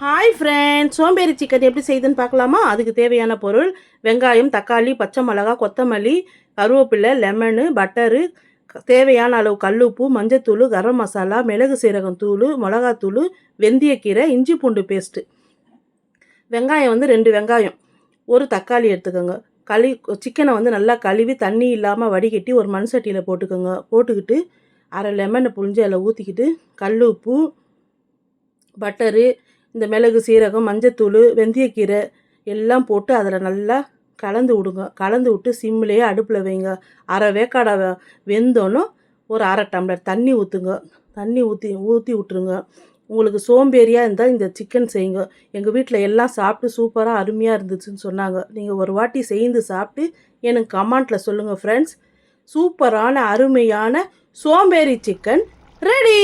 Hi friends, சோம்பேறி chicken எப்படி செய்யுதுன்னு பார்க்கலாமா? அதுக்கு தேவையான பொருள்: வெங்காயம், தக்காளி, பச்சை மிளகா, கொத்தமல்லி, கருவேப்பிலை, லெமனு, பட்டரு, தேவையான அளவு கல்லுப்பு, மஞ்சத்தூள், கரம் மசாலா, மிளகு சீரகம் தூள், மிளகாத்தூள், வெந்தயக்கீரை, இஞ்சி பூண்டு பேஸ்ட்டு. வெங்காயம் 2 வெங்காயம், ஒரு தக்காளி எடுத்துக்கோங்க. சிக்கனை நல்லா கழுவி தண்ணி இல்லாமல் வடிகட்டி ஒரு மண் சட்டியில் போட்டுக்கோங்க. போட்டுக்கிட்டு அரை லெமனை புழிஞ்சு அதில் ஊற்றிக்கிட்டு கல் உப்பு, பட்டரு, இந்த மிளகு சீரகம், மஞ்சத்தூள், வெந்தயக்கீரை எல்லாம் போட்டு அதில் நல்லா கலந்து விடுங்க. கலந்து விட்டு சிம்லேயே அடுப்பில் வைங்க. அரை வேக்காடை வெந்தோன்னு ஒரு அரை டம்ளர் தண்ணி ஊற்றுங்க. தண்ணி ஊற்றி விட்டுருங்க. உங்களுக்கு சோம்பேறியாக இருந்தால் இந்த சிக்கன் செய்யுங்க. எங்கள் வீட்டில் எல்லாம் சாப்பிட்டு சூப்பராக அருமையாக இருந்துச்சுன்னு சொன்னாங்க. நீங்கள் ஒரு வாட்டி செய்து சாப்பிட்டு எனக்கு கமெண்ட்டில் சொல்லுங்கள் ஃப்ரெண்ட்ஸ். சூப்பரான அருமையான சோம்பேறி சிக்கன் ரெடி.